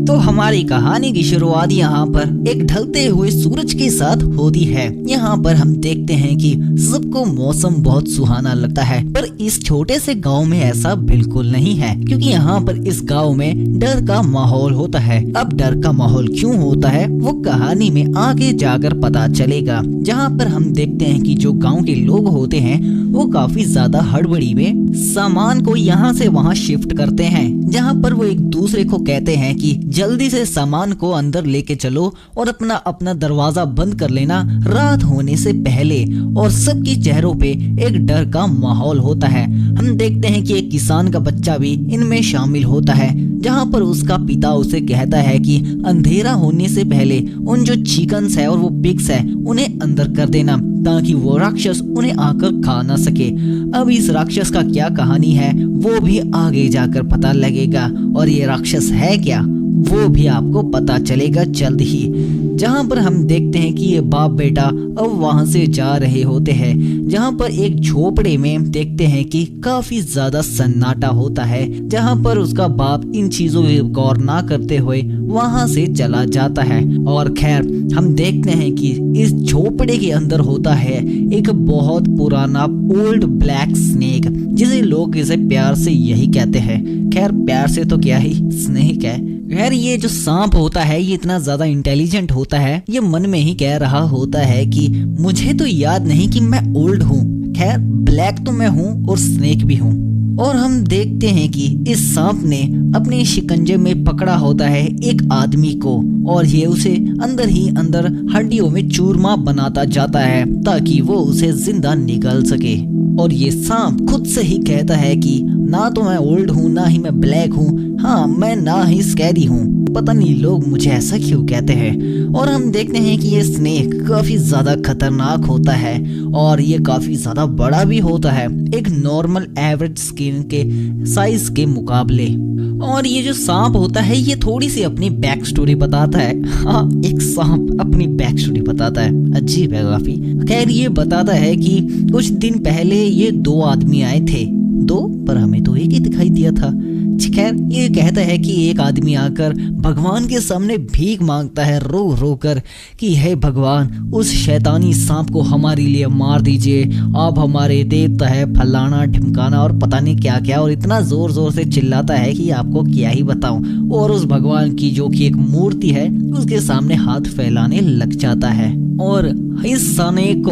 तो हमारी कहानी की शुरुआत यहाँ पर एक ढलते हुए सूरज के साथ होती है। यहाँ पर हम देखते हैं कि सबको मौसम बहुत सुहाना लगता है, पर इस छोटे से गांव में ऐसा बिल्कुल नहीं है, क्योंकि यहाँ पर इस गांव में डर का माहौल होता है। अब डर का माहौल क्यों होता है वो कहानी में आगे जाकर पता चलेगा। जहाँ पर हम देखते हैं कि जो गाँव के लोग होते हैं वो काफी ज्यादा हड़बड़ी में सामान को यहाँ से वहाँ शिफ्ट करते हैं। जहाँ पर वो एक दूसरे को कहते हैं कि जल्दी से सामान को अंदर लेके चलो और अपना अपना दरवाजा बंद कर लेना रात होने से पहले। और सबके चेहरों पे एक डर का माहौल होता है। हम देखते हैं कि एक किसान का बच्चा भी इनमें शामिल होता है, जहाँ पर उसका पिता उसे कहता है कि अंधेरा होने से पहले उन जो चिकन्स है और वो पिग्स है उन्हें अंदर कर देना, ताकि वो राक्षस उन्हें आकर खा ना सके। अब इस राक्षस का क्या कहानी है वो भी आगे जाकर पता लगेगा, और ये राक्षस है क्या वो भी आपको पता चलेगा जल्द ही। जहाँ पर हम देखते हैं कि ये बाप बेटा अब वहाँ से जा रहे होते हैं, जहाँ पर एक झोपड़े में देखते हैं कि काफी ज्यादा सन्नाटा होता है, जहाँ पर उसका बाप इन चीजों पे गौर ना करते हुए वहाँ से चला जाता है। और खैर हम देखते हैं कि इस झोपड़े के अंदर होता है एक बहुत पुराना ओल्ड ब्लैक स्नेक, जिसे लोग इसे प्यार से यही कहते हैं। खैर प्यार से तो क्या ही, स्नेक है। खैर ये जो सांप होता है ये इतना ज्यादा इंटेलिजेंट होता है, ये मन में ही कह रहा होता है कि मुझे तो याद नहीं कि मैं ओल्ड हूँ। खैर ब्लैक तो मैं हूँ और स्नेक भी हूँ। और हम देखते हैं कि इस सांप ने अपने शिकंजे में पकड़ा होता है एक आदमी को, और ये उसे अंदर ही अंदर हड्डियों में चूरमा बनाता जाता है ताकि वो उसे जिंदा निकाल सके। और ये सांप खुद से ही कहता है कि ना तो मैं ओल्ड हूँ ना ही मैं ब्लैक हूँ, हाँ मैं ना ही स्कैरी हूँ, पता नहीं लोग मुझे ऐसा क्यों कहते हैं। और हम देखते हैं कि ये स्नेक काफी ज्यादा खतरनाक होता है और ये काफी ज्यादा बड़ा भी होता है, एक नॉर्मल एवरेज स्किन के साइज के मुकाबले। और ये जो सांप होता है ये थोड़ी सी अपनी बैक स्टोरी बताता है। हाँ, एक सांप अपनी बैक स्टोरी बताता है, अजीब है काफी। खैर ये बताता है कि कुछ दिन पहले ये दो आदमी आए थे, दो पर हमें तो एक ही दिखाई दिया था। खैर ये कहता है कि एक आदमी आकर भगवान के सामने भीख मांगता है रो रो कर कि हे भगवान उस शैतानी सांप को हमारे लिए मार दीजिए, आप हमारे देवता है फलाना ढिमकाना और पता नहीं क्या क्या, और इतना जोर जोर से चिल्लाता है कि आपको क्या ही बताऊं। और उस भगवान की जो कि एक मूर्ति है उसके सामने हाथ फैलाने लग जाता है। और इस स्नेक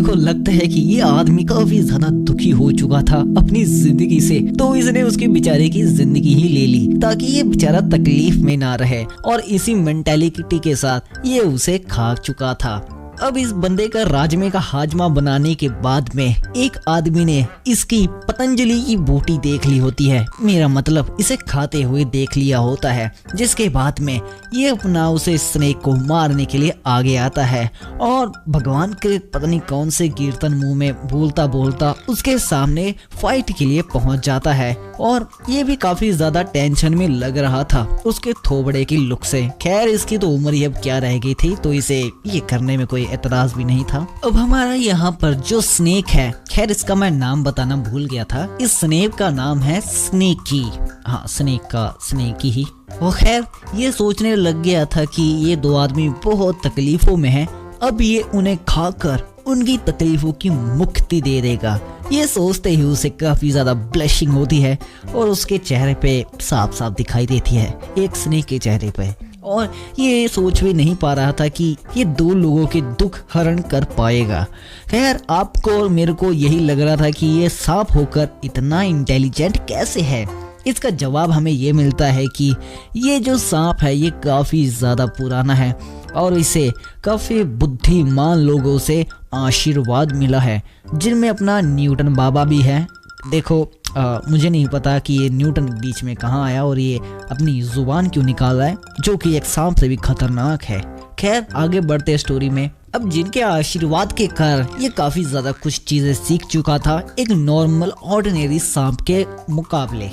को लगता है कि ये आदमी काफी ज्यादा दुखी हो चुका था अपनी जिंदगी से, तो इसने उसके बेचारे की जिंदगी ही ले ली ताकि ये बेचारा तकलीफ में ना रहे, और इसी मेंटालिटी के साथ ये उसे खा चुका था। अब इस बंदे का राजमे का हाजमा बनाने के बाद में एक आदमी ने इसकी पतंजलि की बूटी देख ली होती है, मेरा मतलब इसे खाते हुए देख लिया होता है, जिसके बाद में ये अपना उसे स्नेक को मारने के लिए आगे आता है और भगवान के पता नहीं कौन से कीर्तन मुंह में बोलता बोलता उसके सामने फाइट के लिए पहुंच जाता है। और ये भी काफी ज्यादा टेंशन में लग रहा था उसके थोबड़े की लुक से। खैर इसकी तो उम्र ही अब क्या रह गई थी, तो इसे ये करने में कोई एतराज भी नहीं था। अब हमारा यहाँ पर जो स्नेक है, खैर इसका मैं नाम बताना भूल गया था, इस स्नेक का नाम है स्नेकी। हाँ, स्नेक का स्नेकी ही। वो खैर ये सोचने लग गया था कि ये दो आदमी बहुत तकलीफों में हैं, अब ये उन्हें खाकर उनकी तकलीफों की मुक्ति दे देगा। ये सोचते ही उसे काफी ज्यादा ब्लशिंग होती है और उसके चेहरे पे साफ साफ दिखाई देती है, एक स्नेक के चेहरे पे। और ये सोच भी नहीं पा रहा था कि ये दो लोगों के दुख हरण कर पाएगा। खैर आपको और मेरे को यही लग रहा था कि ये सांप होकर इतना इंटेलिजेंट कैसे है। इसका जवाब हमें ये मिलता है कि ये जो सांप है ये काफी ज्यादा पुराना है और इसे काफी बुद्धिमान लोगों से आशीर्वाद मिला है, जिनमें अपना न्यूटन बाबा भी है। देखो मुझे नहीं पता कि ये न्यूटन बीच में कहाँ आया और ये अपनी जुबान क्यों निकाल रहा है, जो कि एक सांप से भी खतरनाक है। खैर आगे बढ़ते स्टोरी में। अब जिनके आशीर्वाद के कारण ये काफी ज्यादा कुछ चीजें सीख चुका था एक नॉर्मल ऑर्डिनरी सांप के मुकाबले।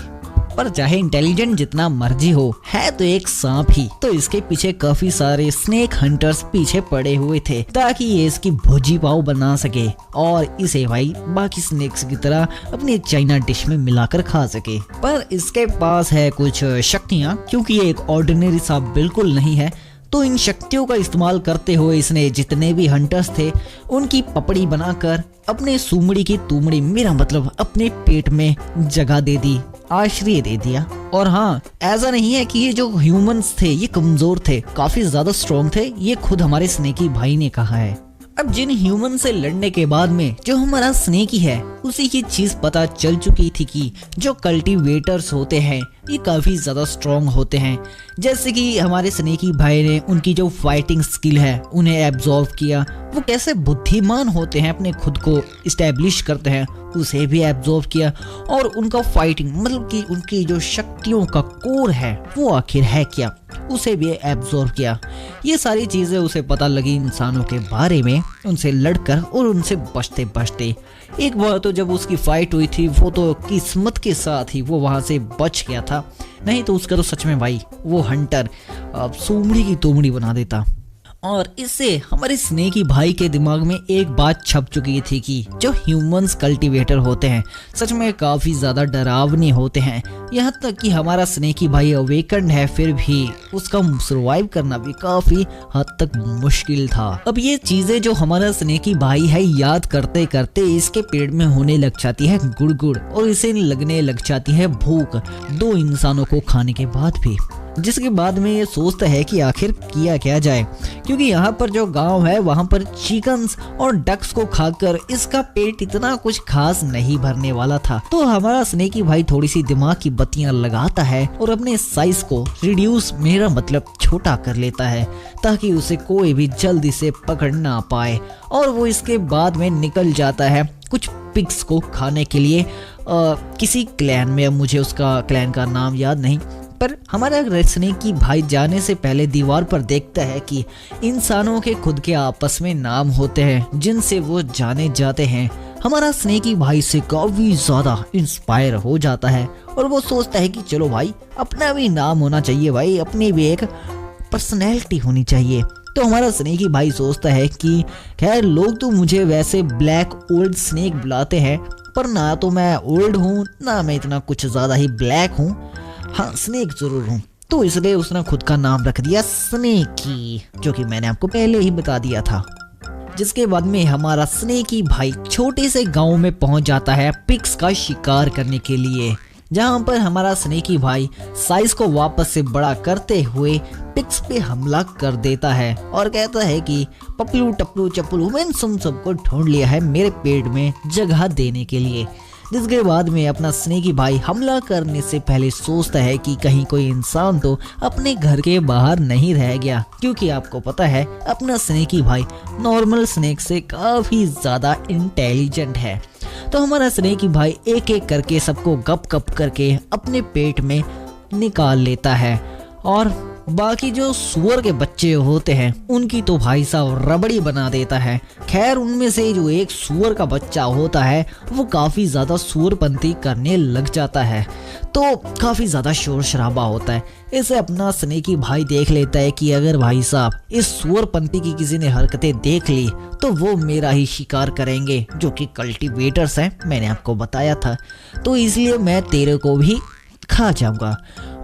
पर चाहे इंटेलिजेंट जितना मर्जी हो, है तो एक सांप ही। तो इसके पीछे काफी सारे स्नेक हंटर्स पीछे पड़े हुए थे ताकि ये इसकी भुजी पाव बना सके और इसे भाई बाकी स्नेक्स की तरह अपनी चाइना डिश में मिलाकर खा सके। पर इसके पास है कुछ शक्तियाँ, क्योंकि ये एक ऑर्डिनरी सांप बिल्कुल नहीं है। तो इन शक्तियों का इस्तेमाल करते हुए इसने जितने भी हंटर्स थे उनकी पपड़ी बनाकर अपने सुमड़ी की तुमड़ी, मेरा मतलब अपने पेट में जगह दे दी, आश्रय दे दिया। और हाँ, ऐसा नहीं है कि ये जो ह्यूमंस थे ये कमजोर थे, काफी ज्यादा स्ट्रॉन्ग थे, ये खुद हमारे स्नेकी भाई ने कहा है। अब जिन ह्यूमन से लड़ने के बाद में जो हमारा स्नेकी है उसे ये चीज पता चल चुकी थी कि जो कल्टीवेटर्स होते हैं ये काफी ज्यादा स्ट्रॉन्ग होते हैं। जैसे कि हमारे स्नेकी भाई ने उनकी जो फाइटिंग स्किल है उन्हें एब्जॉर्व किया, वो कैसे बुद्धिमान होते हैं, अपने खुद को इस्टेब्लिश करते हैं, उसे भी एब्जॉर्व किया। और उनका फाइटिंग मतलब कि उनकी जो शक्तियों का कोर है वो आखिर है क्या, उसे भी एब्जॉर्व किया। ये सारी चीजें उसे पता लगी इंसानों के बारे में, उनसे लड़कर और उनसे बचते बचते। एक बार तो जब उसकी फाइट हुई थी वो तो किस्मत के साथ ही वो वहां से बच गया था, नहीं तो उसका तो सच में भाई वो हंटर सुमड़ी की तुमड़ी बना देता। और इससे हमारे स्नेकी भाई के दिमाग में एक बात छप चुकी थी कि जो ह्यूमंस कल्टीवेटर होते हैं सच में काफी ज्यादा डरावने होते हैं। यहाँ तक कि हमारा स्नेकी भाई अवेकन्ड है, फिर भी उसका सर्वाइव करना भी काफी हद तक मुश्किल था। अब ये चीजें जो हमारा स्नेकी भाई है याद करते करते इसके पेट में होने लग जाती है गुड़गुड़ और इसे लगने लग जाती है भूख, दो इंसानों को खाने के बाद भी। जिसके बाद में ये सोचता है कि आखिर किया क्या जाए, क्योंकि यहाँ पर जो गांव है वहाँ पर चिकन्स और डक्स को खाकर इसका पेट इतना कुछ खास नहीं भरने वाला था। तो हमारा स्नेकी भाई थोड़ी सी दिमाग की बत्तियां लगाता है और अपने साइज को रिड्यूस, मेरा मतलब छोटा कर लेता है, ताकि उसे कोई भी जल्दी से पकड़ ना पाए। और वो इसके बाद में निकल जाता है कुछ पिग्स को खाने के लिए किसी क्लैन में, अब मुझे उसका क्लैन का नाम याद नहीं। पर हमारा स्नेकी भाई जाने से पहले दीवार पर देखता है कि इंसानों के खुद के आपस में नाम होते हैं जिनसे वो जाने जाते हैं। हमारा स्नेकी भाई से काफी ज्यादा इंस्पायर हो जाता है और वो सोचता है कि चलो भाई अपना भी नाम होना चाहिए, भाई अपनी भी एक पर्सनैलिटी होनी चाहिए। तो हमारा स्नेकी भाई सोचता है कि खैर लोग तो मुझे वैसे ब्लैक ओल्ड स्नेक बुलाते हैं, पर ना तो मैं ओल्ड हूँ ना मैं इतना कुछ ज्यादा ही ब्लैक हूँ, हाँ स्नेक जरूर हूँ। तो इसलिए उसने खुद का नाम रख दिया स्नेकी, जो कि मैंने आपको पहले ही बता दिया था। जिसके बाद में हमारा स्नेकी भाई छोटे से गांव में पहुंच जाता है पिग्स का शिकार करने के लिए, जहां पर हमारा स्नेकी भाई साइज को वापस से बड़ा करते हुए पिग्स पे हमला कर देता है और कहता है कि पपलू टपलू चपलू मैंने तुम सबको ढूंढ लिया है मेरे पेट में जगह देने के लिए। जिसके बाद में अपना स्नेकी भाई हमला करने से पहले सोचता है कि कहीं कोई इंसान तो अपने घर के बाहर नहीं रह गया, क्योंकि आपको पता है अपना स्नेकी भाई नॉर्मल स्नेक से काफी ज्यादा इंटेलिजेंट है। तो हमारा स्नेकी भाई एक एक करके सबको गप गप करके अपने पेट में निकाल लेता है और बाकी जो सुअर के बच्चे होते हैं उनकी तो भाई साहब रबड़ी बना देता है। खैर उनमें से जो एक सुअर का बच्चा होता है वो काफी ज्यादा सुअरपंती करने लग जाता है, तो काफी ज्यादा शोर शराबा होता है। इसे अपना स्नेकी भाई देख लेता है कि अगर भाई साहब इस सुअरपंती की किसी ने हरकतें देख ली तो वो मेरा ही शिकार करेंगे, जो कि कल्टीवेटर्स हैं, मैंने आपको बताया था, तो इसलिए मैं तेरे को भी खा जाऊंगा।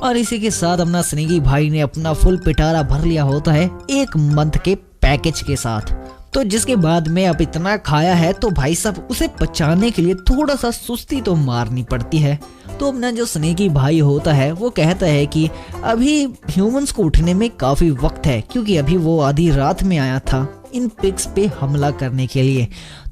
और इसी के साथ अपना स्नेकी भाई ने अपना फुल पिटारा भर लिया होता है एक मंथ के पैकेज के साथ। तो जिसके बाद में अब इतना खाया है तो भाई साहब उसे पचाने के लिए थोड़ा सा सुस्ती तो मारनी पड़ती है। तो अपना जो स्नेकी भाई होता है वो कहता है कि अभी ह्यूमंस को उठने में काफी वक्त है, क्योंकि अभी वो आधी रात में आया था इन पिग्स पे हमला करने के लिए।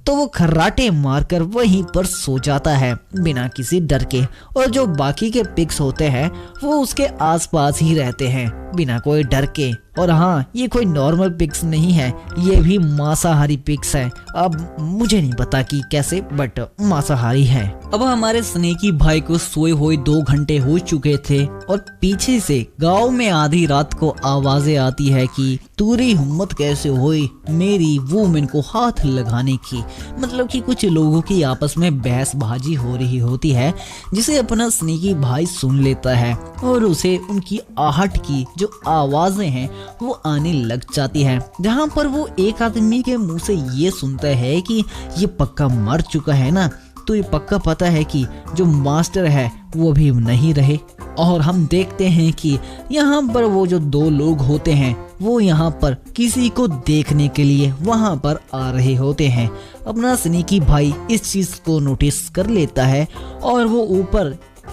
तो वो खर्राटे मारकर वहीं पर सो जाता है बिना किसी डर के, और जो बाकी के पिग्स होते हैं वो उसके आसपास ही रहते हैं बिना कोई डर के। और हाँ, ये कोई नॉर्मल पिग्स नहीं है, ये भी मांसाहारी पिग्स है। अब मुझे नहीं पता कि कैसे, बट मांसाहारी है। अब हमारे स्नेकी भाई को सोए हुए 2 घंटे हो चुके थे और पीछे से गांव में आधी रात को आवाजें आती है कि तुरी हिम्मत कैसे हुई मेरी वुमेन को हाथ लगाने की। मतलब कि कुछ लोगों की आपस में बहसबाजी हो रही होती है, जिसे अपना स्नेकी भाई सुन लेता है और उसे उनकी आहट की जो आवाजें हैं वो आने लग जाती है, जहां पर वो एक आदमी के मुंह से ये सुनता है कि ये पक्का मर चुका है ना, तो ये पक्का पता है कि जो मास्टर है वो भी नहीं रहे। और हम देखते हैं कि यहाँ पर वो जो 2 लोग होते हैं वो यहाँ पर किसी को देखने के लिए वहाँ पर आ रहे होते हैं। अपना स्नेकी भाई इस चीज को नोटिस कर लेता है और वो ऊपर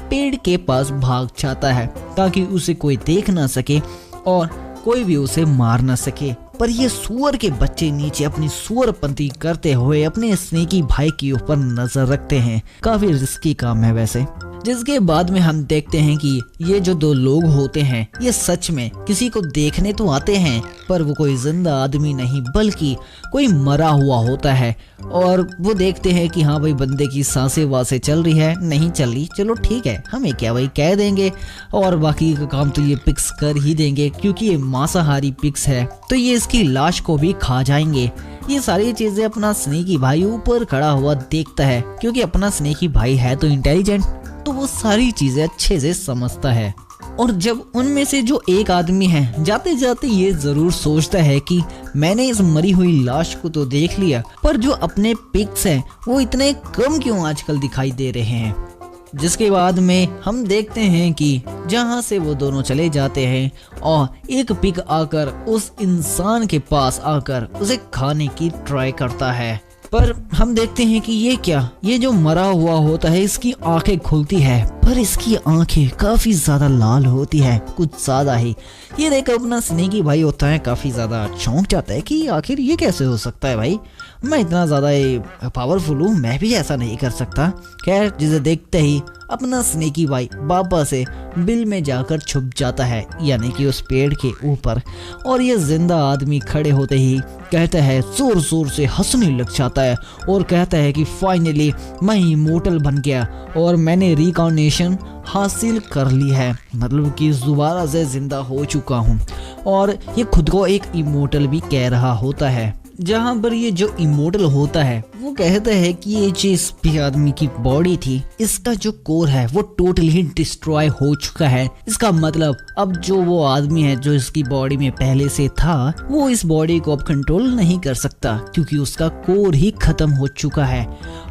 पेड़ के पास भाग जाता है ताकि उसे कोई देख ना सके और कोई भी उसे मार ना सके। पर ये सुअर के बच्चे नीचे अपनी सुअरपंती करते हुए अपने स्नेकी भाई के ऊपर नजर रखते हैं। काफी रिस्की काम है वैसे। जिसके बाद में हम देखते हैं कि ये जो 2 लोग होते हैं ये सच में किसी को देखने तो आते हैं, पर वो कोई जिंदा आदमी नहीं बल्कि कोई मरा हुआ होता है। और वो देखते हैं कि हाँ भाई, बंदे की सांसें वासें चल रही है, नहीं चल रही, चलो ठीक है, हमें क्या भाई, कह देंगे और बाकी का काम तो ये पिक्स कर ही देंगे क्योंकि ये मांसाहारी पिक्स है, तो ये इसकी लाश को भी खा जाएंगे। ये सारी चीजें अपना स्नेकी भाई ऊपर खड़ा हुआ देखता है, क्योंकि अपना स्नेकी भाई है तो इंटेलिजेंट, तो वो सारी चीजें अच्छे से समझता है। और जब उनमें से जो एक आदमी है जाते जाते ये जरूर सोचता है कि मैंने इस मरी हुई लाश को तो देख लिया, पर जो अपने पिग्स हैं वो इतने कम क्यों आजकल दिखाई दे रहे हैं। जिसके बाद में हम देखते हैं कि जहां से वो दोनों चले जाते हैं और एक पिग आकर उस इंसान के पास आकर उसे खाने की ट्राई करता है। पर हम देखते हैं कि ये क्या, ये जो मरा हुआ होता है इसकी आंखें खुलती है, पर इसकी आंखें काफी ज्यादा लाल होती है, कुछ ज्यादा ही। ये देख अपना स्नेकी भाई होता है काफी ज्यादा चौंक जाता है कि आखिर ये कैसे हो सकता है भाई, मैं इतना ज्यादा पावरफुल हूँ, मैं भी ऐसा नहीं कर सकता। खैर, जिसे देखते ही अपना स्नेकी भाई बाबा से बिल में जाकर छुप जाता है, यानी कि उस पेड़ के ऊपर। और ये जिंदा आदमी खड़े होते ही कहता है, जोर जोर से हंसने लग जाता है और कहता है कि फाइनली मैं इमोर्टल बन गया और मैंने रिकॉग्निशन हासिल कर ली है, मतलब कि दोबारा से जिंदा हो चुका हूँ। और ये खुद को एक इमोर्टल भी कह रहा होता है। जहाँ पर ये जो इमोर्टल होता है वो कहता है कि ये जिस भी आदमी की बॉडी थी इसका जो कोर है वो टोटली डिस्ट्रॉय हो चुका है। इसका मतलब अब जो वो आदमी है जो इसकी बॉडी में पहले से था वो इस बॉडी को अब कंट्रोल नहीं कर सकता क्योंकि उसका कोर ही खत्म हो चुका है।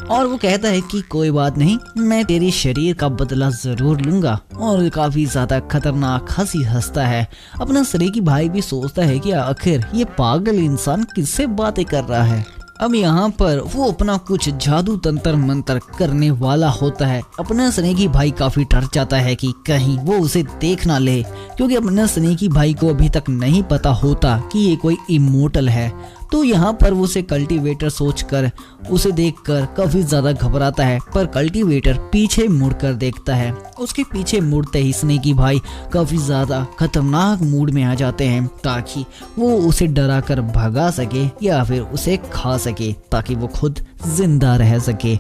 और वो कहता है कि कोई बात नहीं, मैं तेरी शरीर का बदला जरूर लूंगा। और काफी ज्यादा खतरनाक हंसी हंसता है। अपना स्नेकी भाई भी सोचता है कि आखिर ये पागल इंसान किससे बातें कर रहा है। अब यहाँ पर वो अपना कुछ जादू तंत्र मंत्र करने वाला होता है। अपना स्नेकी भाई काफी डर जाता है कि कहीं वो उसे देख ना ले, क्योंकि अपना स्नेकी भाई को अभी तक नहीं पता होता कि ये कोई इमोर्टल है। तो यहाँ पर वो उसे कल्टीवेटर सोचकर उसे देखकर काफी ज्यादा घबराता है, पर कल्टीवेटर पीछे मुड़कर देखता है। उसके पीछे मुड़ते ही स्नेकी भाई काफी ज्यादा खतरनाक मूड में आ जाते हैं ताकि वो उसे डरा कर भगा सके या फिर उसे खा सके ताकि वो खुद जिंदा रह सके।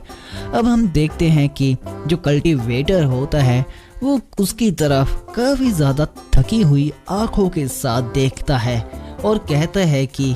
अब हम देखते हैं कि जो कल्टीवेटर होता है वो उसकी तरफ काफी ज्यादा थकी हुई आंखों के साथ देखता है और कहता है कि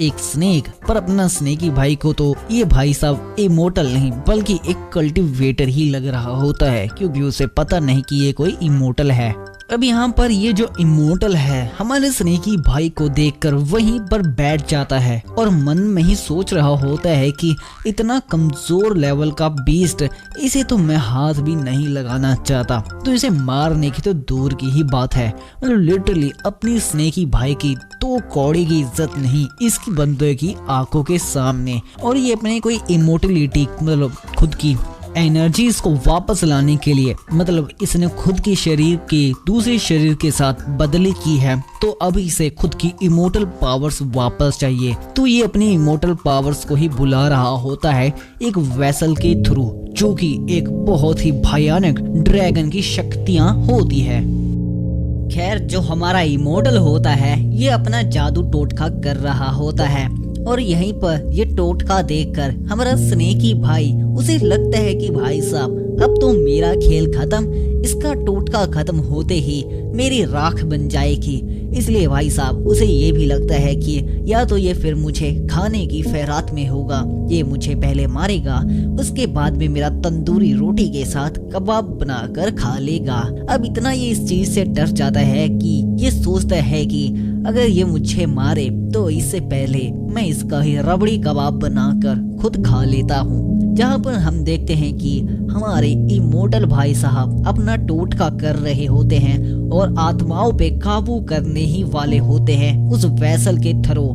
एक स्नेक, पर अपना स्नेकी भाई को तो ये भाई साहब इमोर्टल नहीं बल्कि एक कल्टीवेटर ही लग रहा होता है, क्योंकि उसे पता नहीं कि ये कोई इमोर्टल है। अब यहाँ पर ये जो इमोर्टल है हमारे स्नेकी भाई को देखकर वहीं पर बैठ जाता है और मन में ही सोच रहा होता है कि इतना कमजोर लेवल का बीस्ट, इसे तो मैं हाथ भी नहीं लगाना चाहता, तो इसे मारने की तो दूर की ही बात है। मतलब लिटरली अपनी स्नेकी भाई की तो कौड़ी की इज्जत नहीं इसकी बंदे की आंखों के सामने। और ये अपने कोई इमोर्टलिटी मतलब खुद की एनर्जीज को वापस लाने के लिए, मतलब इसने खुद की शरीर के दूसरे शरीर के साथ बदली की है, तो अब इसे खुद की इमोर्टल पावर्स वापस चाहिए। तो ये अपनी इमोर्टल पावर्स को ही बुला रहा होता है एक वेसल के थ्रू, जो कि एक बहुत ही भयानक ड्रैगन की शक्तियां होती है। खैर जो हमारा इमोर्टल होता है ये अपना जादू टोटका कर रहा होता है और यहीं पर ये टोटका देखकर हमारा स्नेकी भाई उसे लगता है कि भाई साहब अब तो मेरा खेल खत्म, इसका टोटका खत्म होते ही मेरी राख बन जाएगी। इसलिए भाई साहब उसे ये भी लगता है कि या तो ये फिर मुझे खाने की खैरात में होगा, ये मुझे पहले मारेगा उसके बाद में मेरा तंदूरी रोटी के साथ कबाब बनाकर खा लेगा। अब इतना ये इस चीज से डर जाता है कि ये सोचता है कि अगर ये मुझे मारे तो इससे पहले मैं इसका ही रबड़ी कबाब बनाकर खुद खा लेता हूँ। जहाँ पर हम देखते हैं कि हमारे इमोर्टल भाई साहब अपना टोटका कर रहे होते हैं और आत्माओं पे काबू करने ही वाले होते हैं उस वैसल के थ्रो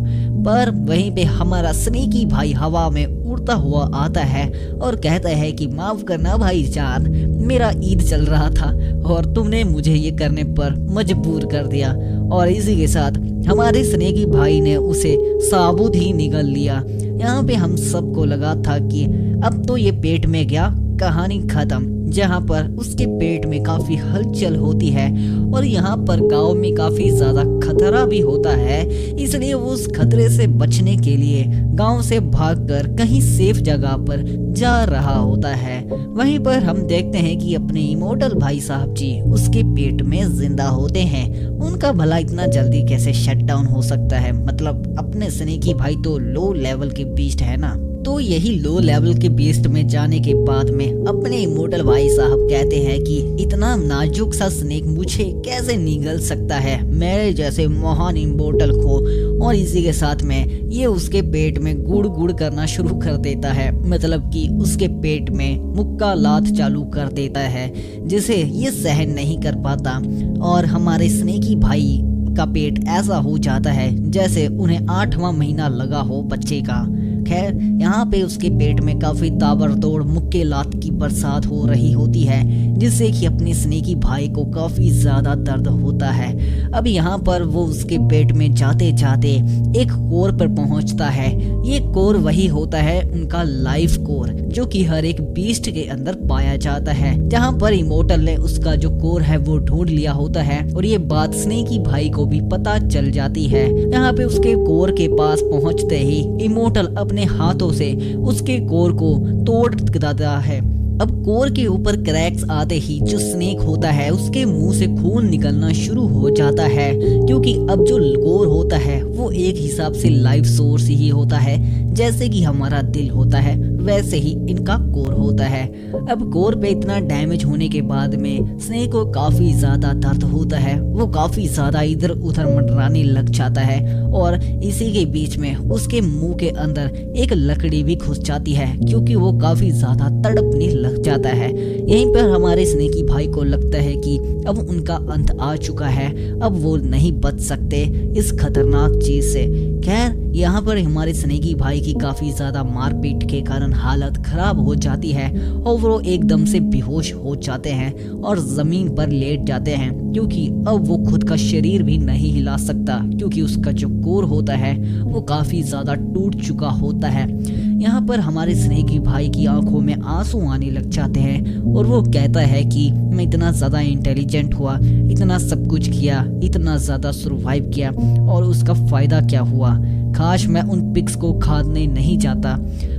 पर। वहीं पे हमारा स्नेकी भाई हवा में उड़ता हुआ आता है और कहता है कि माफ करना भाईजान, मेरा ईद चल रहा था और तुमने मुझे ये करने पर मजबूर कर दिया। और इसी के साथ हमारे स्नेकी भाई ने उसे साबुत ही निगल लिया। यहाँ पे हम सबको लगा था कि अब तो ये पेट में गया, कहानी खत्म। जहाँ पर उसके पेट में काफी हलचल होती है और यहाँ पर गांव में काफी ज्यादा खतरा भी होता है, इसलिए वो उस खतरे से बचने के लिए गांव से भागकर कहीं सेफ जगह पर जा रहा होता है। वहीं पर हम देखते हैं कि अपने इमोर्टल भाई साहब जी उसके पेट में जिंदा होते हैं। उनका भला इतना जल्दी कैसे शट डाउन हो सकता है, मतलब अपने स्नेकी भाई तो लो लेवल के बीस्ट है ना। तो यही लो लेवल के बीस्ट में जाने के बाद में अपने इमोर्टल भाई साहब कहते हैं कि इतना नाजुक सा स्नेक मुझे कैसे निगल सकता है, मेरे जैसे महान इमोर्टल को। और इसी के साथ में ये उसके पेट में गुड़ गुड़ करना शुरू कर देता है, मतलब कि उसके पेट में मुक्का लात चालू कर देता है जिसे ये सहन नहीं कर पाता। और हमारे स्नेकी भाई का पेट ऐसा हो जाता है जैसे उन्हें 8वां महीना लगा हो बच्चे का। खैर यहाँ पे उसके पेट में काफी ताबड़तोड़ मुक्के लात की बरसात हो रही होती है जिससे कि अपने स्नेकी भाई को काफी ज्यादा दर्द होता है। अब यहाँ पर वो उसके पेट में जाते जाते एक कोर पर पहुंचता है। ये कोर वही होता है उनका लाइफ कोर जो कि हर एक बीस्ट के अंदर पाया जाता है। जहाँ पर इमोर्टल ने उसका जो कोर है वो ढूंढ लिया होता है और ये बात स्नेकी भाई को भी पता चल जाती है। यहाँ पे उसके कोर के पास पहुंचते ही इमोर्टल अपने हाथों से उसके कोर को तोड़ देता है। अब कोर के ऊपर क्रैक्स आते ही जो स्नेक होता है उसके मुंह से खून निकलना शुरू हो जाता है, क्योंकि अब जो कोर होता है वो एक हिसाब से लाइफ सोर्स ही होता है। जैसे कि हमारा दिल होता है वैसे ही इनका कोर होता है। अब कोर पे इतना डैमेज होने के बाद में स्नेक को काफी ज्यादा दर्द होता है, वो काफी ज्यादा इधर उधर मंडराने लग जाता है और इसी के बीच में उसके मुंह के अंदर एक लकड़ी भी घुस जाती है क्योंकि वो काफी ज्यादा तड़पने लग जाता है। यहीं पर हमारे स्नेकी भाई को लगता है कि अब उनका अंत आ चुका है, अब वो नहीं बच सकते इस खतरनाक चीज से। खैर यहाँ पर हमारे स्नेकी भाई की काफी ज्यादा मारपीट के कारण हालत खराब हो जाती है और वो एकदम से बेहोश हो जाते हैं और जमीन पर लेट जाते हैं क्योंकि अब वो खुद का शरीर भी नहीं हिला सकता क्योंकि उसका जो कोर होता है वो काफी ज्यादा टूट चुका होता है। यहाँ पर हमारे स्नेकी भाई की आंखों में आंसू आने लग जाते हैं और वो कहता है कि मैं इतना ज्यादा इंटेलिजेंट हुआ, इतना सब कुछ किया, इतना ज्यादा सरवाइव किया और उसका फायदा क्या हुआ, काश मैं उन पिग्स को खाने नहीं जाता।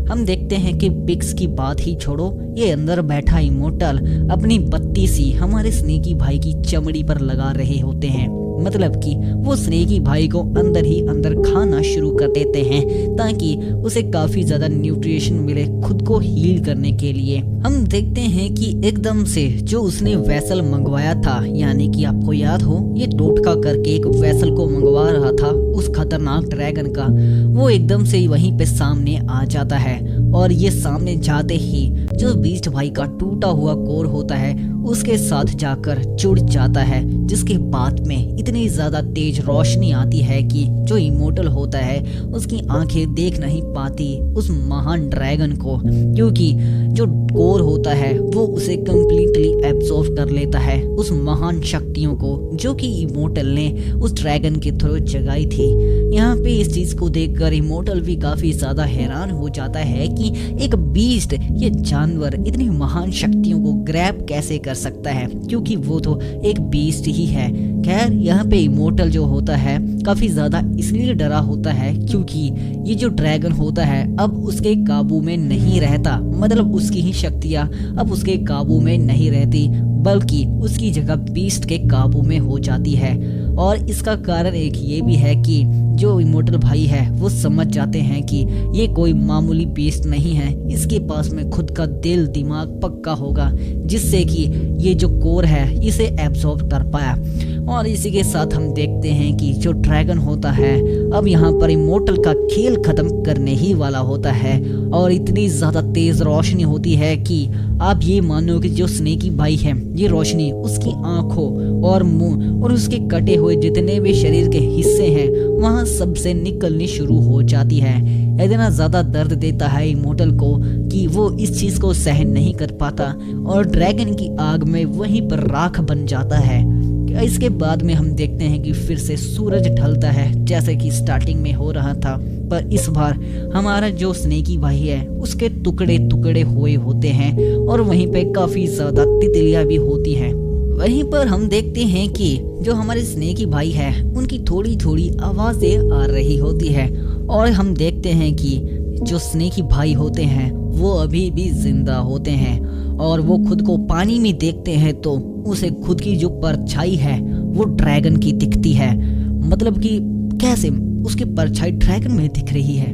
हम देखते हैं कि पिग्स की बात ही छोड़ो, ये अंदर बैठा इमोर्टल अपनी बत्ती सी हमारे स्नेकी भाई की चमड़ी पर लगा रहे होते हैं, मतलब कि वो स्नेकी भाई को अंदर ही अंदर खाना शुरू कर देते हैं ताकि उसे काफी ज्यादा न्यूट्रिशन मिले खुद को हील करने के लिए। हम देखते हैं कि एकदम से जो उसने वैसल मंगवाया था, यानी कि आपको याद हो ये टोटका करके एक वैसल को मंगवा रहा था उस खतरनाक ड्रैगन का, वो एकदम से वहीं पे सामने आ जाता है और ये सामने जाते ही जो बीस्ट भाई का टूटा हुआ कोर होता है उसके साथ जाकर जुड़ जाता है, जिसके बाद में इतनी ज्यादा तेज रोशनी आती है कि जो इमोर्टल होता है उसकी आंखें देख नहीं पाती उस महान ड्रैगन को, क्योंकि जो कोर होता है वो उसे कंप्लीटली एब्जॉर्ब कर लेता है उस महान शक्तियों को जो कि इमोर्टल ने उस ड्रैगन के थ्रू जगाई थी। यहाँ पे इस चीज को देखकर इमोर्टल भी काफी ज्यादा हैरान हो जाता है कि एक बीस्ट, ये जानवर इतनी महान शक्तियों को ग्रैब कैसे कर सकता है, क्योंकि वो तो एक बीस्ट ही है। खैर यहाँ पे इमोर्टल जो होता है काफी ज्यादा इसलिए डरा होता है क्योंकि ये जो ड्रैगन होता है अब उसके काबू में नहीं रहता, मतलब उसकी ही शक्तियाँ अब उसके काबू में नहीं रहती, बल्कि उसकी जगह बीस्ट के काबू में हो जाती है। और इसका कारण एक ये भी है कि जो इमोर्टल भाई है वो समझ जाते हैं कि ये कोई मामूली बीस्ट नहीं है, इसके पास में खुद का दिल दिमाग पक्का होगा जिससे कि ये जो कोर है इसे एब्जॉर्ब कर पाया। और इसी के साथ हम देखते हैं कि जो ड्रैगन होता है अब यहाँ पर इमोर्टल का खेल खत्म करने ही वाला होता है, और इतनी ज्यादा तेज रोशनी होती है कि आप ये मानो कि जो स्नेकी भाई है ये रोशनी उसकी आंखों और मुंह और उसके कटे हुए जितने भी शरीर के हिस्से हैं वहां सबसे निकलनी शुरू हो जाती है। इतना ज्यादा दर्द देता है इमोर्टल को कि वो इस चीज को सहन नहीं कर पाता और ड्रैगन की आग में वहीं पर राख बन जाता है। इसके बाद में हम देखते हैं कि फिर से सूरज ढलता है जैसे कि स्टार्टिंग में हो रहा था, पर इस बार हमारा जो स्नेकी भाई है उसके टुकड़े टुकड़े हुए होते हैं और वहीं पे काफी ज्यादा तितलियां भी होती हैं। वहीं पर हम देखते हैं कि जो हमारे स्नेकी भाई है उनकी थोड़ी थोड़ी आवाजें आ रही होती है, और हम देखते हैं कि जो स्नेकी भाई होते हैं वो अभी भी जिंदा होते हैं, और वो खुद को पानी में देखते हैं तो उसे खुद की जो परछाई है वो ड्रैगन की दिखती है। मतलब कि कैसे उसकी परछाई ड्रैगन में दिख रही है।